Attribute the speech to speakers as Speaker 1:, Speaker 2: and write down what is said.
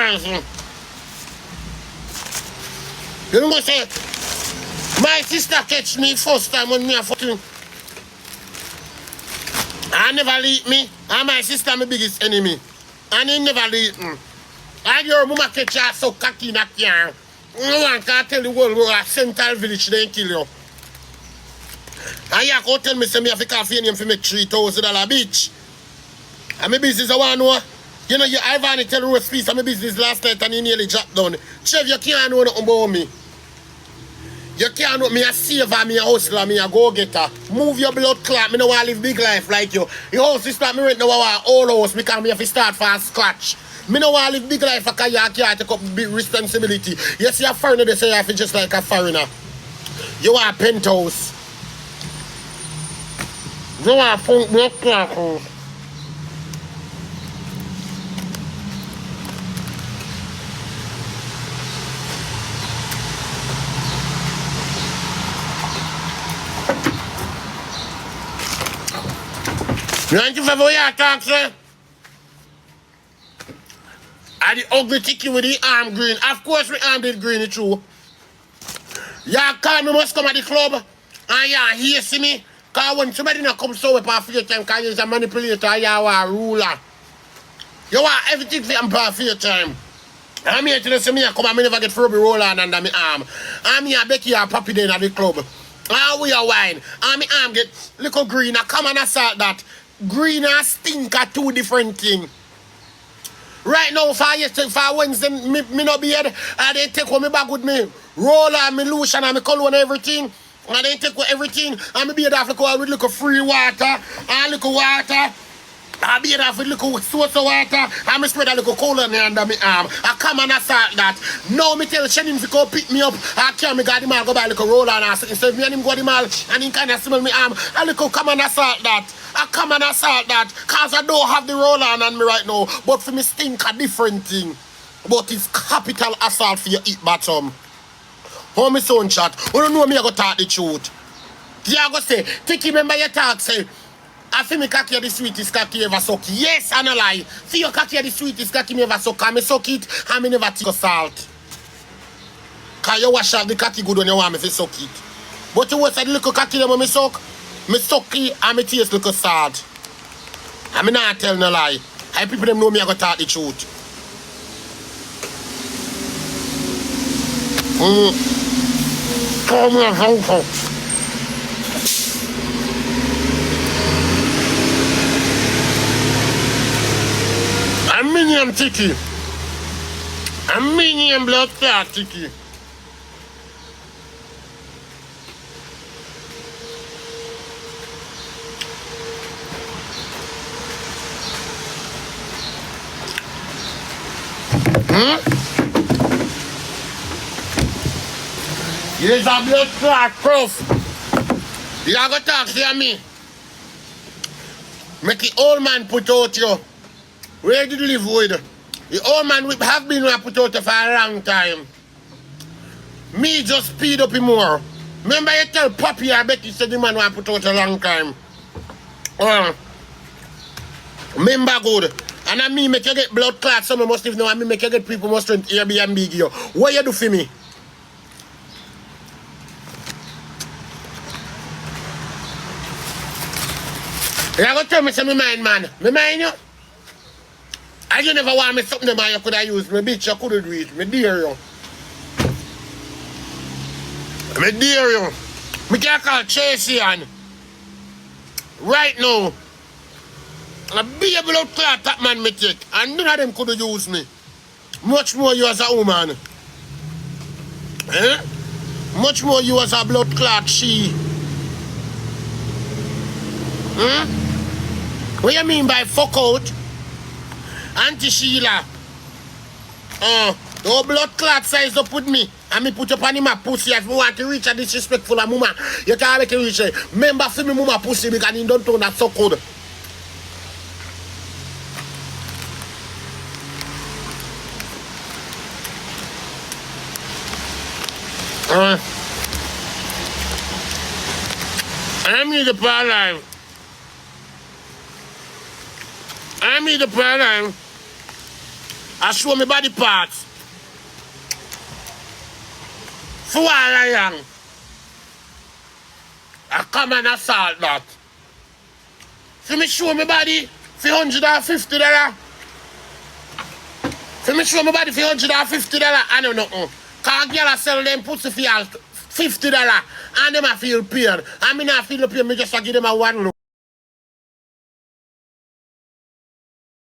Speaker 1: person. You know what I say? My sister catch me first time when me a fucking. I never leave me. And my sister my biggest enemy. And he never leave me. And your mama catch you so cocky in a car. No one can tell the world we're a Central Village, they kill you. And you can tell me, say me have a coffee name for make $3,000 bitch. And my business I want to know. You know, I've only tell you a piece of my business last night and he nearly dropped down. Trev, you can't know nothing about me. You can't know me a saver, me a hustler, me a go-getter. Move your blood clot, me no want to live big life like you. Your house is like me rent now our old house because me have to start from scratch. Me no want to live big life because you can't take up big responsibility. You see a foreigner, they say you have to just like a foreigner. You want a penthouse. You want a front blood clot house. Thank you for your talk, sir. And the ugly Tikki with the arm green. Of course, my arm did green, it's true. Y'all call me must come at the club and y'all hear see me. Because when somebody not come so up for your time, because you're a manipulator, y'all are a ruler. You want everything for them for your time. I'm here to see me come and I never get rubber roll on under my arm. I'm here Becky and Papi then at the club. And we are wine. And my arm get little green. I come and assault that. Green and stink are two different things. Right now, for Wednesday, me no beard, and they take me back with me roller and me lotion and me cologne and everything. And they take everything, and me beard off with little free water, and little water. I beard off with little source of water, and me spread a little cologne under my arm. I come and assault that. Now me tell Shannon to go pick me up, I carry me go the mall, go buy a little roller and instead of me and him go the mall, and he kind of smell my arm, I little come and assault that. I come and assault that because I don't have the roll on me right now. But for me stink a different thing. But it's capital assault for your eat bottom. How me son chat? You don't know me I go talk the truth. You go say, Tikki remember your talk say, I feel me cocky the sweetest cocky you ever suck. Yes, I no lie. Feel your cocky the sweetest cocky me ever suck. And me suck it and me never take a salt. Because you wash out the cocky good when you want me to suck it. But you watch the little cocky them when me suck. Me suck it and me taste little sad. And me not tell no lie. I people them know me I go talk the truth. Come here, uncle. A minion Tikki. A minion blood clot Tikki. Here's a blood clot proof. You are going to talk to me. Make the old man put out you. Where did you live with? The old man have been put out for a long time. Me just speed up him more. Remember you tell Papi I bet you said the man want put out a long time. Remember good. And I me make you get blood clot, some must live now, and me make you get people must rent Airbnb give you. What you do for me? You are going to tell me say me mind man. Me mind you? And you never want me something man you could have used. Me bitch you couldn't do it. Me dare you. Me dare you. Me can call Chasey on. Right now. A be a blood clot that man me take. And none of them could have used me. Much more you as a woman. Eh? Much more you as a blood clot she. What you mean by fuck out? Auntie Sheila. Your blood clot size up with me. And me put up on my pussy if you want to reach a disrespectful a mama. You can't make it reach it. Remember for me mama pussy because you don't know that so cold. I need the paradigm. I need the paradigm. I show me body parts. For all I am. I come and assault that. For me show me body for $150. For me show me body for $150, I don't know. Cause girl sell them pussy for $50 and them I feel paid. I mean I feel paid, me just give them a one look.